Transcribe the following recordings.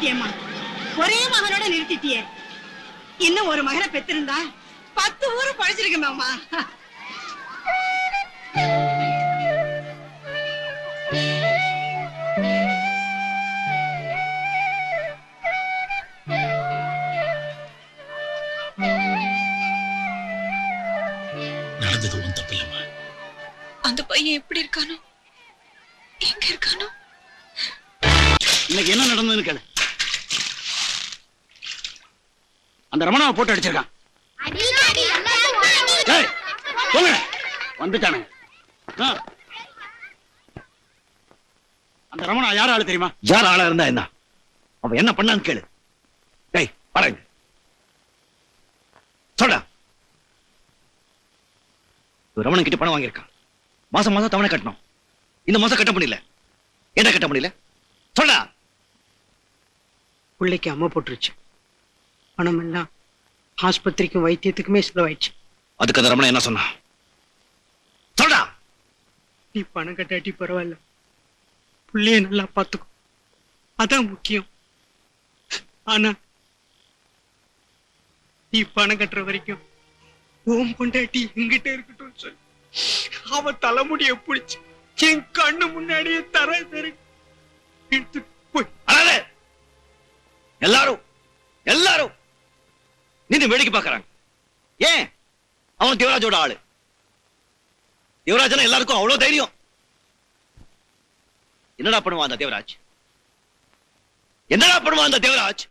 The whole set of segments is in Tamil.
நிறுத்திட்டியம்மா. ஒரே மகனோட நிறுத்திட்டியே. இன்னும் ஒரு மகனை பெற்றிருந்தா 10 ஊரு பழிச்சிருக்குமே அம்மா. நடந்தது உன் தப்பு இல்லம்மா. அந்த பையன் எப்படி இருக்கானோ, எங்க இருக்கானோ? இன்னைக்கு என்ன நடந்ததுன்னு கேளு. அந்த ரமணாவை போட்டு அடிச்சிருக்கான். வந்துட்டானே. அந்த ரமணா யார் ஆளு தெரியுமா? யார் ஆளா இருந்தா என்ன? அவன் என்ன பண்ணான்னு கேளு. டேய் பாருங்க, சொல்டா. ரமணன் கிட்ட பணம் வாங்கியிருக்கான். மாசம் மாசம் தவணை கட்டணும். இந்த மாசம் கட்ட முடியல. என்ன கட்ட முடியல? சொல்டா. பிள்ளைக்கு அம்மா போட்டுருச்சு. பணம் எல்லாம் ஆஸ்பத்திரிக்கும் வைத்தியத்துக்குமே செலவாயிடுச்சு. அதுக்கு அந்த ரமணன் என்ன சொன்னா? சொல்டா. நீ பணம் கட்டாட்டி பரவாயில்ல, பிள்ளைய நல்லா பார்த்துக்கும், அதான் முக்கியம். ஆனா நீ பணம் கட்டுற வரைக்கும் ஓம் பொண்டாட்டி எங்கிட்ட இருக்கட்டும் சொல்லி அவ தலைமுடிய பிடிச்சு என் கண்ணு முன்னாடியே தர எடுத்து போய் எல்லாரும் எல்லாரும் நின்று வேடிக்கை பார்க்கறாங்க. ஏன்? அவன் தேவராஜோட ஆளு. தேவராஜனா எல்லாருக்கும் அவ்வளவு தைரியம். என்னடா பண்ணுவான் அந்த தேவராஜ்? என்னடா பண்ணுவான் அந்த தேவராஜ்?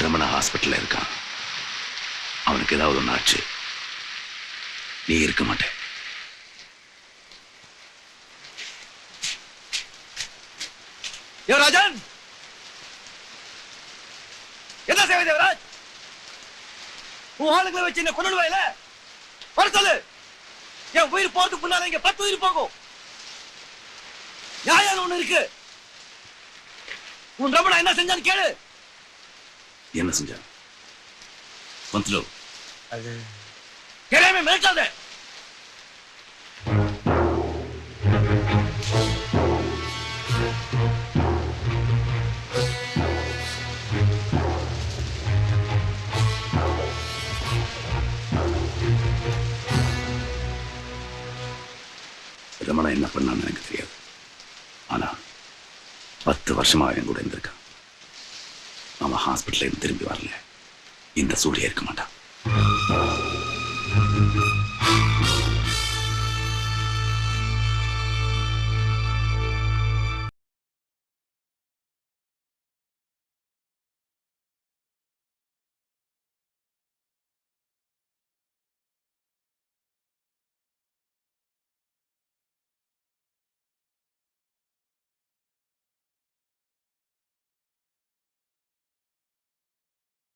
ரமணா ஹாஸ்பிட்டல்ல இருக்கான். அவனுக்கு ஏதாவது ஒண்ணு ஆச்சு, நீ இருக்க மாட்டே. தேவராஜன், என்ன செய்வே தேவராஜ்? உன் ஆளுங்களை வச்சு என்ன கொண்டுடுவாயில? வர சொல்லு. என் உயிர் போறதுக்கு முன்னால இங்க 10 உயிர் போகும். நியாயம் ஒண்ணு இருக்கு. உன் ரமணா என்ன செஞ்சான்னு கேளு. என்ன செஞ்சான்? வந்துலோ கேளாமே மிரட்டாத. ரமணா என்ன பண்ணான்னு எனக்கு தெரியாது. ஆனா 10 வருஷமா என் கூட இருந்திருக்கான். அவன் ஹாஸ்பிட்டல்ல இருந்து திரும்பி வரல, இந்த சூழ்நிலை இருக்க மாட்டான்.